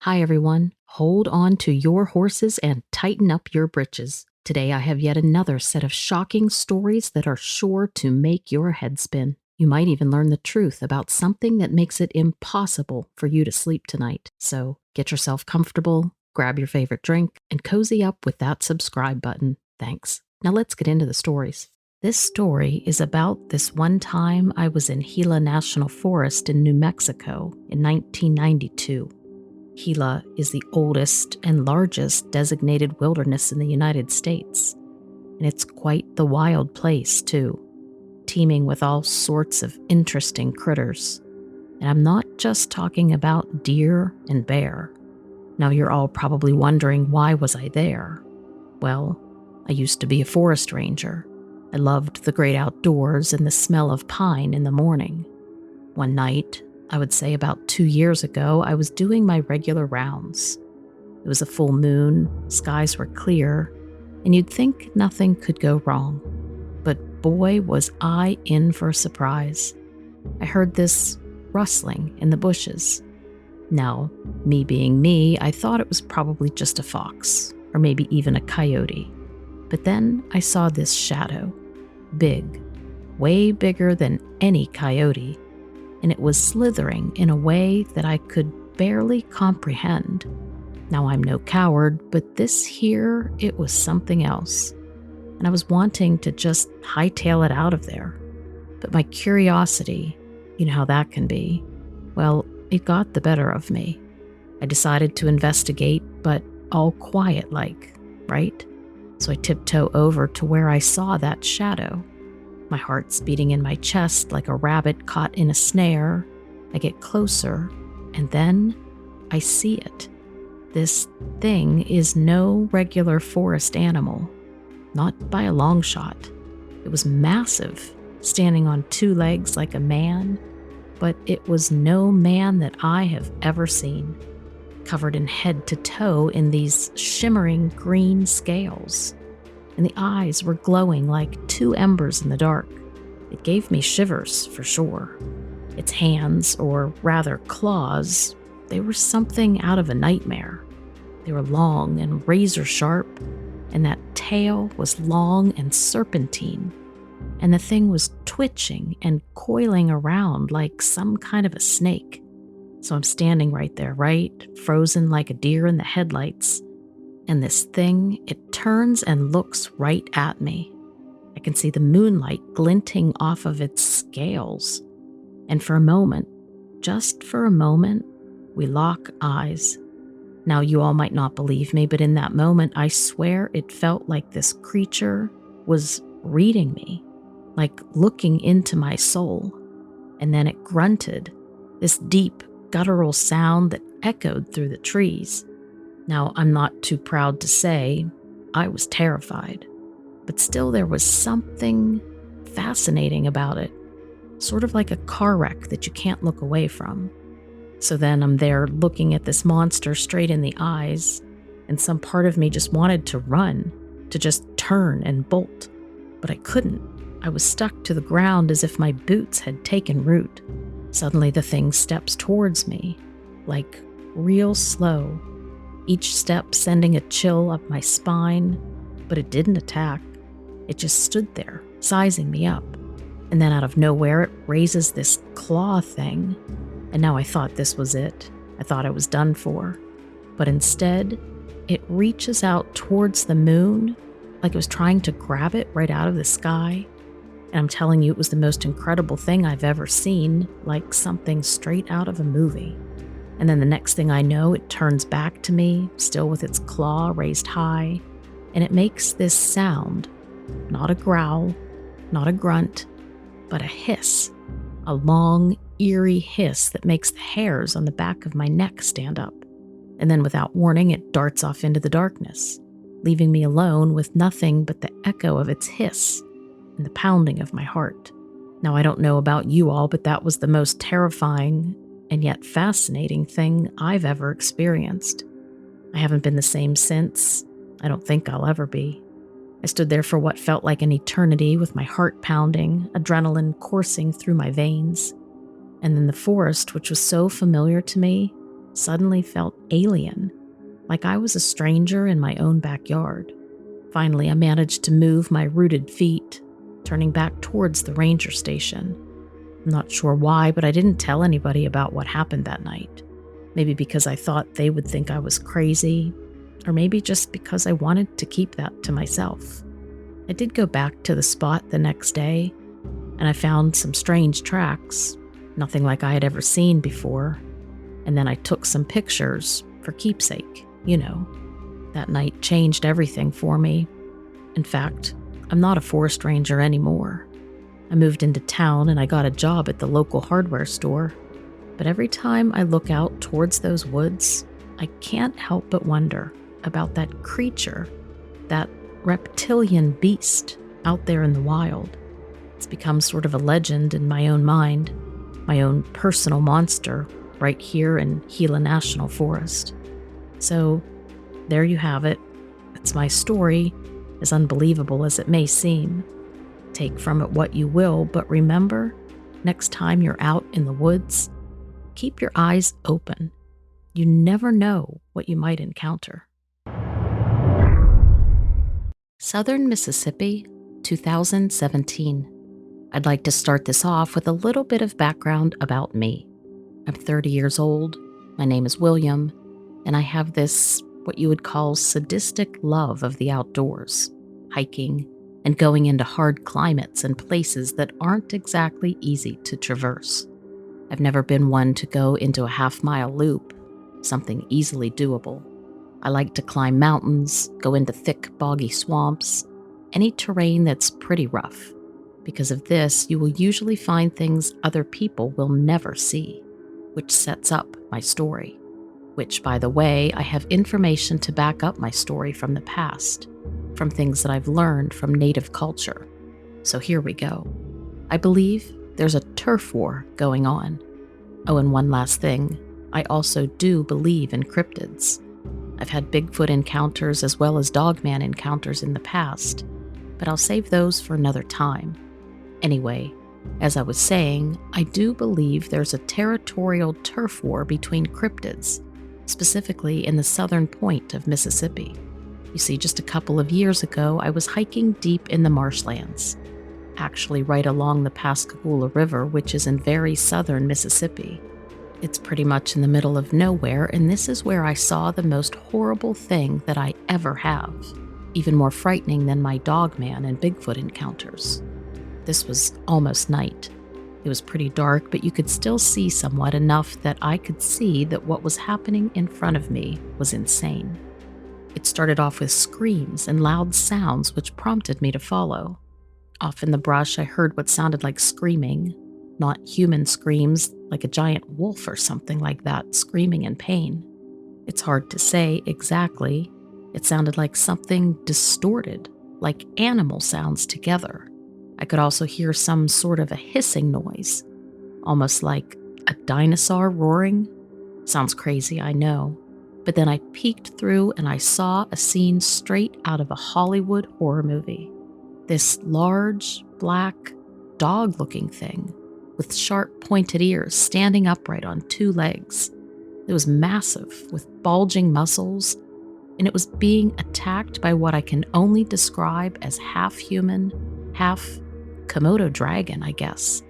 Hi everyone, hold on to your horses and tighten up your britches. Today I have yet another set of shocking stories that are sure to make your head spin. You might even learn the truth about something that makes it impossible for you to sleep tonight. So get yourself comfortable, grab your favorite drink, and cozy up with that subscribe button. Thanks. Now let's get into the stories. This story is about this one time I was in Gila National Forest in New Mexico in 1992. Gila is the oldest and largest designated wilderness in the United States, and it's quite the wild place, too, teeming with all sorts of interesting critters. And I'm not just talking about deer and bear. Now you're all probably wondering, why was I there? Well, I used to be a forest ranger. I loved the great outdoors and the smell of pine in the morning. One night, I would say about 2 years ago, I was doing my regular rounds. It was a full moon, skies were clear, and you'd think nothing could go wrong. But boy, was I in for a surprise. I heard this rustling in the bushes. Now, me being me, I thought it was probably just a fox, or maybe even a coyote. But then I saw this shadow, big, way bigger than any coyote, and it was slithering in a way that I could barely comprehend. Now, I'm no coward, but this here, it was something else, and I was wanting to just hightail it out of there. But my curiosity, you know how that can be, well, it got the better of me. I decided to investigate, but all quiet-like, right? So I tiptoe over to where I saw that shadow. My heart's beating in my chest like a rabbit caught in a snare. I get closer, and then I see it. This thing is no regular forest animal, not by a long shot. It was massive, standing on 2 legs like a man, but it was no man that I have ever seen, covered in head to toe in these shimmering green scales. And the eyes were glowing like 2 embers in the dark. It gave me shivers, for sure. Its hands, or rather claws, they were something out of a nightmare. They were long and razor sharp, and that tail was long and serpentine, and the thing was twitching and coiling around like some kind of a snake. So I'm standing right there, right, frozen like a deer in the headlights. And this thing, it turns and looks right at me. I can see the moonlight glinting off of its scales. And for a moment, just for a moment, we lock eyes. Now, you all might not believe me, but in that moment, I swear it felt like this creature was reading me, like looking into my soul. And then it grunted, this deep, guttural sound that echoed through the trees. Now, I'm not too proud to say I was terrified, but still there was something fascinating about it, sort of like a car wreck that you can't look away from. So then I'm there looking at this monster straight in the eyes, and some part of me just wanted to run, to just turn and bolt, but I couldn't. I was stuck to the ground as if my boots had taken root. Suddenly the thing steps towards me, like real slow, each step sending a chill up my spine, but it didn't attack. It just stood there, sizing me up. And then out of nowhere, it raises this claw thing. And now I thought this was it. I thought I was done for. But instead, it reaches out towards the moon, like it was trying to grab it right out of the sky. And I'm telling you, it was the most incredible thing I've ever seen, like something straight out of a movie. And then the next thing I know, it turns back to me, still with its claw raised high, and it makes this sound. Not a growl, not a grunt, but a hiss. A long, eerie hiss that makes the hairs on the back of my neck stand up. And then without warning, it darts off into the darkness, leaving me alone with nothing but the echo of its hiss and the pounding of my heart. Now, I don't know about you all, but that was the most terrifying and yet fascinating thing I've ever experienced. I haven't been the same since. I don't think I'll ever be. I stood there for what felt like an eternity with my heart pounding, adrenaline coursing through my veins. And then the forest, which was so familiar to me, suddenly felt alien, like I was a stranger in my own backyard. Finally, I managed to move my rooted feet, turning back towards the ranger station. I'm not sure why, but I didn't tell anybody about what happened that night. Maybe because I thought they would think I was crazy, or maybe just because I wanted to keep that to myself. I did go back to the spot the next day, and I found some strange tracks, nothing like I had ever seen before. And then I took some pictures for keepsake, That night changed everything for me. In fact, I'm not a forest ranger anymore. I moved into town and I got a job at the local hardware store. But every time I look out towards those woods, I can't help but wonder about that creature, that reptilian beast out there in the wild. It's become sort of a legend in my own mind, my own personal monster right here in Gila National Forest. So there you have it. It's my story, as unbelievable as it may seem. Take from it what you will, but remember, next time you're out in the woods, keep your eyes open. You never know what you might encounter. Southern Mississippi, 2017. I'd like to start this off with a little bit of background about me. I'm 30 years old, my name is William, and I have this, what you would call, sadistic love of the outdoors, hiking, and going into hard climates and places that aren't exactly easy to traverse. I've never been one to go into a half-mile loop, something easily doable. I like to climb mountains, go into thick, boggy swamps, any terrain that's pretty rough. Because of this, you will usually find things other people will never see, which sets up my story. Which, by the way, I have information to back up my story from the past, from things that I've learned from native culture. So here we go. I believe there's a turf war going on. Oh, and one last thing. I also do believe in cryptids. I've had Bigfoot encounters as well as dogman encounters in the past, but I'll save those for another time. Anyway, as I was saying, I do believe there's a territorial turf war between cryptids, specifically in the southern point of Mississippi. You see, just a couple of years ago, I was hiking deep in the marshlands, actually right along the Pascagoula River, which is in very southern Mississippi. It's pretty much in the middle of nowhere, and this is where I saw the most horrible thing that I ever have, even more frightening than my dogman and Bigfoot encounters. This was almost night. It was pretty dark, but you could still see somewhat enough that I could see that what was happening in front of me was insane. It started off with screams and loud sounds which prompted me to follow. Off in the brush, I heard what sounded like screaming, not human screams, like a giant wolf or something like that, screaming in pain. It's hard to say exactly. It sounded like something distorted, like animal sounds together. I could also hear some sort of a hissing noise, almost like a dinosaur roaring. Sounds crazy, I know. But then I peeked through and I saw a scene straight out of a Hollywood horror movie. This large, black, dog-looking thing with sharp, pointed ears standing upright on two legs. It was massive, with bulging muscles, and it was being attacked by what I can only describe as half-human, half Komodo dragon, I guess.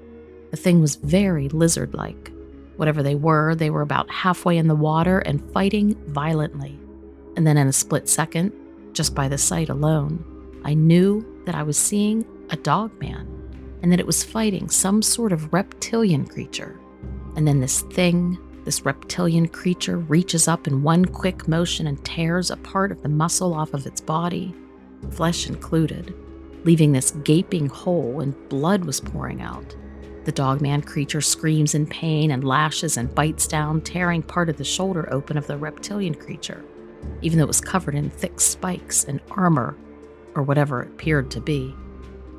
The thing was very lizard-like. Whatever they were about halfway in the water and fighting violently. And then in a split second, just by the sight alone, I knew that I was seeing a dogman, and that it was fighting some sort of reptilian creature. And then this reptilian creature reaches up in one quick motion and tears a part of the muscle off of its body, flesh included, leaving this gaping hole, and blood was pouring out. The dogman creature screams in pain and lashes and bites down, tearing part of the shoulder open of the reptilian creature, even though it was covered in thick spikes and armor, or whatever it appeared to be.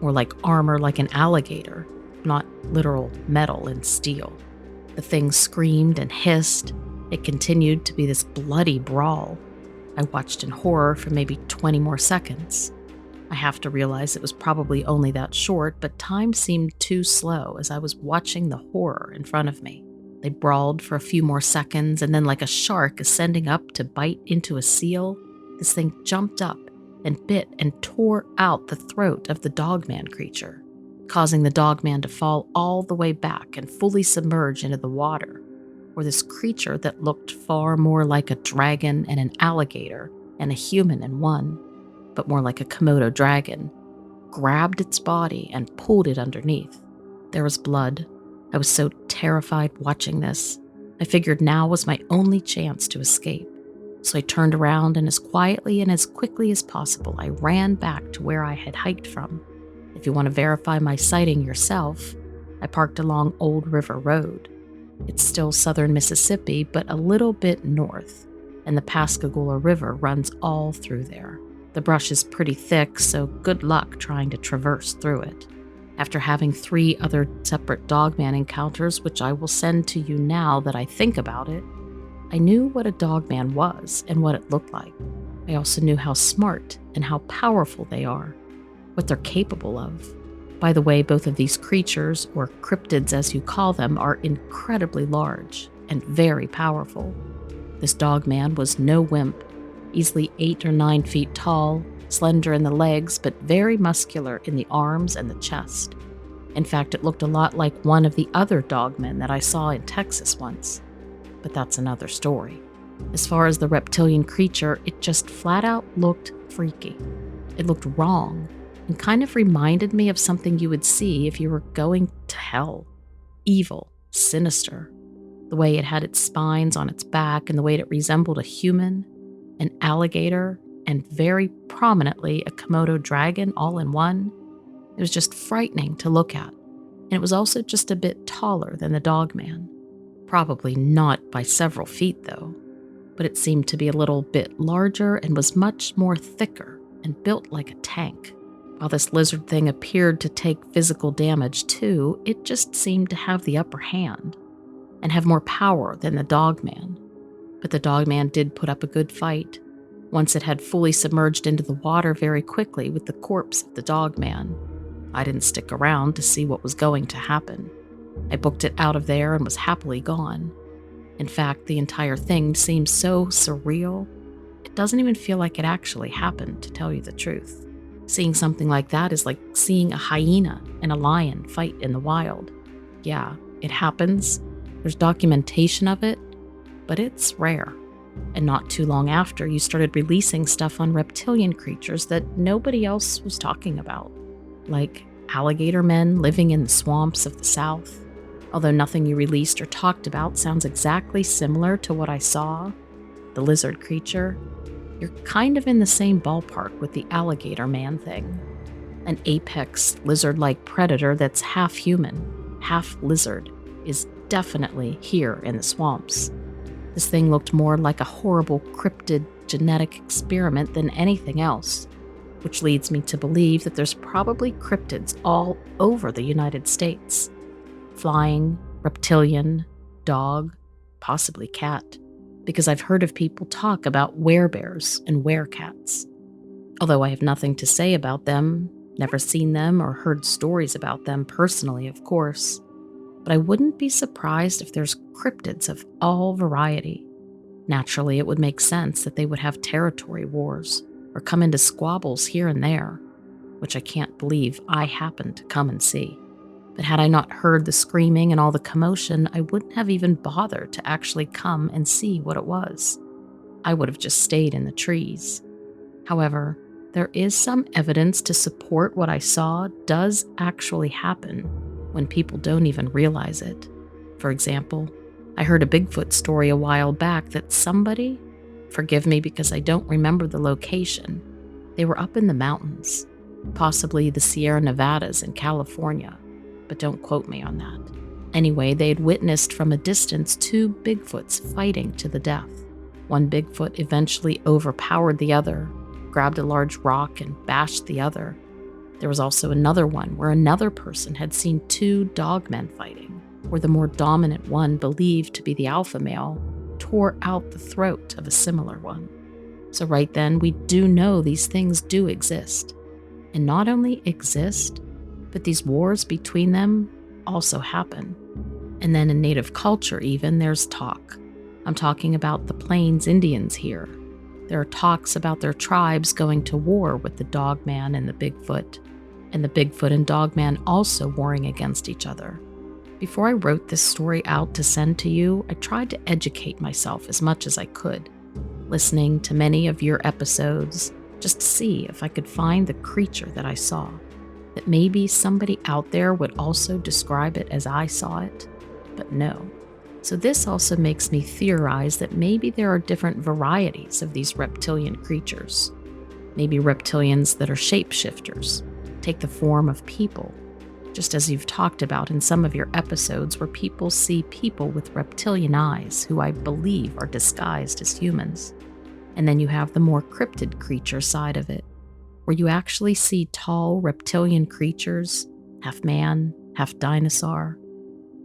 More like armor like an alligator, not literal metal and steel. The thing screamed and hissed. It continued to be this bloody brawl. I watched in horror for maybe 20 more seconds. I have to realize it was probably only that short, but time seemed too slow as I was watching the horror in front of me. They brawled for a few more seconds, and then like a shark ascending up to bite into a seal, this thing jumped up and bit and tore out the throat of the dogman creature, causing the dogman to fall all the way back and fully submerge into the water, where this creature that looked far more like a dragon and an alligator and a human in one, but more like a Komodo dragon, grabbed its body and pulled it underneath. There was blood. I was so terrified watching this. I figured now was my only chance to escape. So I turned around and as quietly and as quickly as possible, I ran back to where I had hiked from. If you want to verify my sighting yourself, I parked along Old River Road. It's still southern Mississippi, but a little bit north, and the Pascagoula River runs all through there. The brush is pretty thick, so good luck trying to traverse through it. After having 3 other separate dogman encounters, which I will send to you now that I think about it, I knew what a dogman was and what it looked like. I also knew how smart and how powerful they are, what they're capable of. By the way, both of these creatures, or cryptids as you call them, are incredibly large and very powerful. This dogman was no wimp, easily 8 or 9 feet tall, slender in the legs, but very muscular in the arms and the chest. In fact, it looked a lot like one of the other dogmen that I saw in Texas once. But that's another story. As far as the reptilian creature, it just flat out looked freaky. It looked wrong and kind of reminded me of something you would see if you were going to hell. Evil, sinister. The way it had its spines on its back and the way it resembled a human, an alligator, and very prominently a Komodo dragon all in one. It was just frightening to look at. And it was also just a bit taller than the dogman. Probably not by several feet, though, but it seemed to be a little bit larger and was much more thicker and built like a tank. While this lizard thing appeared to take physical damage too, it just seemed to have the upper hand and have more power than the dogman. But the dogman did put up a good fight. Once it had fully submerged into the water very quickly with the corpse of the dogman. I didn't stick around to see what was going to happen. I booked it out of there and was happily gone. In fact, the entire thing seemed so surreal, it doesn't even feel like it actually happened, to tell you the truth. Seeing something like that is like seeing a hyena and a lion fight in the wild. Yeah, it happens. There's documentation of it, but it's rare. And not too long after, you started releasing stuff on reptilian creatures that nobody else was talking about, like alligator men living in the swamps of the South. Although nothing you released or talked about sounds exactly similar to what I saw, the lizard creature, you're kind of in the same ballpark with the alligator man thing. An apex lizard-like predator that's half human, half lizard, is definitely here in the swamps. This thing looked more like a horrible cryptid genetic experiment than anything else, which leads me to believe that there's probably cryptids all over the United States. Flying, reptilian, dog, possibly cat, because I've heard of people talk about werebears and werecats. Although I have nothing to say about them, never seen them or heard stories about them personally, of course, but I wouldn't be surprised if there's cryptids of all variety. Naturally, it would make sense that they would have territory wars or come into squabbles here and there, which I can't believe I happened to come and see. But had I not heard the screaming and all the commotion, I wouldn't have even bothered to actually come and see what it was. I would have just stayed in the trees. However, there is some evidence to support what I saw does actually happen when people don't even realize it. For example, I heard a Bigfoot story a while back that somebody, forgive me because I don't remember the location, they were up in the mountains, possibly the Sierra Nevadas in California, but don't quote me on that. Anyway, they had witnessed from a distance 2 Bigfoots fighting to the death. One Bigfoot eventually overpowered the other, grabbed a large rock and bashed the other. There was also another one where another person had seen 2 dogmen fighting, where the more dominant one, believed to be the alpha male, tore out the throat of a similar one. So right then, we do know these things do exist. And not only exist, but these wars between them also happen. And then in native culture even, there's talk. I'm talking about the Plains Indians here. There are talks about their tribes going to war with the dogman and the Bigfoot, and the Bigfoot and dogman also warring against each other. Before I wrote this story out to send to you, I tried to educate myself as much as I could, listening to many of your episodes just to see if I could find the creature that I saw, that maybe somebody out there would also describe it as I saw it, but no. So this also makes me theorize that maybe there are different varieties of these reptilian creatures. Maybe reptilians that are shapeshifters, take the form of people, just as you've talked about in some of your episodes where people see people with reptilian eyes who I believe are disguised as humans. And then you have the more cryptid creature side of it, where you actually see tall reptilian creatures, half man, half dinosaur.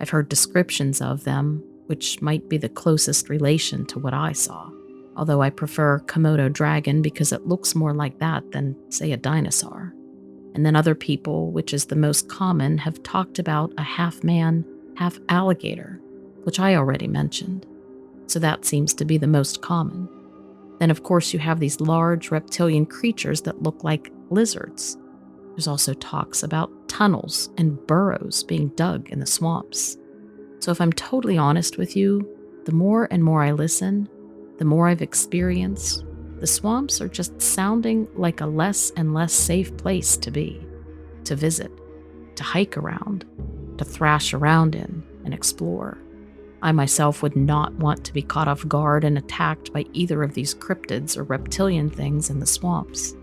I've heard descriptions of them, which might be the closest relation to what I saw, although I prefer Komodo dragon because it looks more like that than, say, a dinosaur. And then other people, which is the most common, have talked about a half man, half alligator, which I already mentioned. So that seems to be the most common. Then, of course, you have these large reptilian creatures that look like lizards. There's also talks about tunnels and burrows being dug in the swamps. So if I'm totally honest with you, the more and more I listen, the more I've experienced, the swamps are just sounding like a less and less safe place to be, to visit, to hike around, to thrash around in and explore. I myself would not want to be caught off guard and attacked by either of these cryptids or reptilian things in the swamps.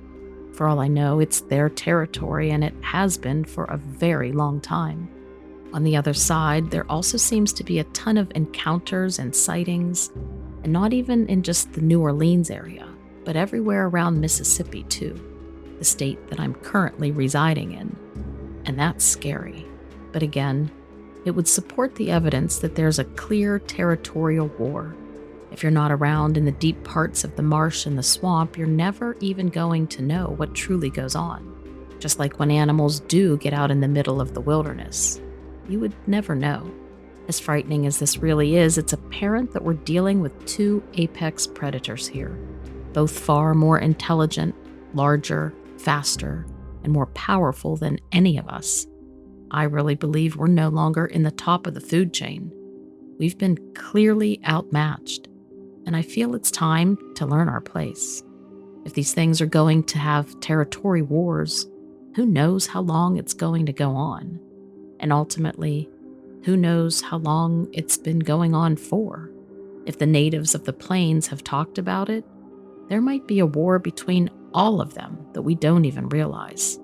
For all I know, it's their territory, and it has been for a very long time. On the other side, there also seems to be a ton of encounters and sightings, and not even in just the New Orleans area, but everywhere around Mississippi too, the state that I'm currently residing in. And that's scary. But again, it would support the evidence that there's a clear territorial war. If you're not around in the deep parts of the marsh and the swamp, you're never even going to know what truly goes on. Just like when animals do get out in the middle of the wilderness. You would never know. As frightening as this really is, it's apparent that we're dealing with two apex predators here, both far more intelligent, larger, faster, and more powerful than any of us. I really believe we're no longer in the top of the food chain. We've been clearly outmatched, and I feel it's time to learn our place. If these things are going to have territory wars, who knows how long it's going to go on? And ultimately, who knows how long it's been going on for? If the natives of the plains have talked about it, there might be a war between all of them that we don't even realize.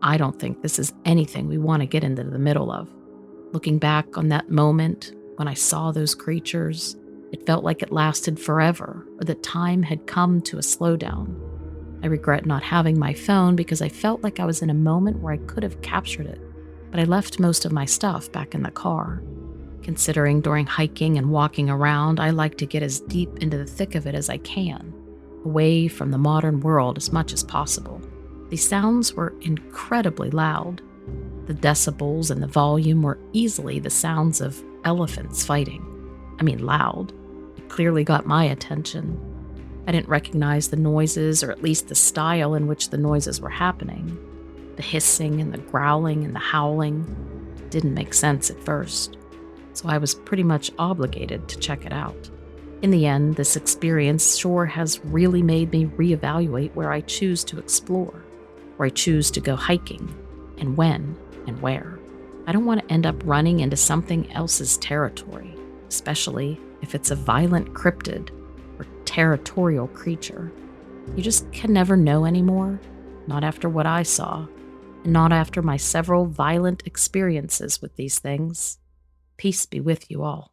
I don't think this is anything we want to get into the middle of. Looking back on that moment when I saw those creatures, it felt like it lasted forever, or that time had come to a slowdown. I regret not having my phone because I felt like I was in a moment where I could have captured it, but I left most of my stuff back in the car. Considering during hiking and walking around, I like to get as deep into the thick of it as I can, away from the modern world as much as possible. These sounds were incredibly loud. The decibels and the volume were easily the sounds of elephants fighting. I mean, loud. It clearly got my attention. I didn't recognize the noises, or at least the style in which the noises were happening. The hissing and the growling and the howling didn't make sense at first, so I was pretty much obligated to check it out. In the end, this experience sure has really made me reevaluate where I choose to explore, where I choose to go hiking, and when and where. I don't want to end up running into something else's territory, especially if it's a violent cryptid or territorial creature. You just can never know anymore, not after what I saw, and not after my several violent experiences with these things. Peace be with you all.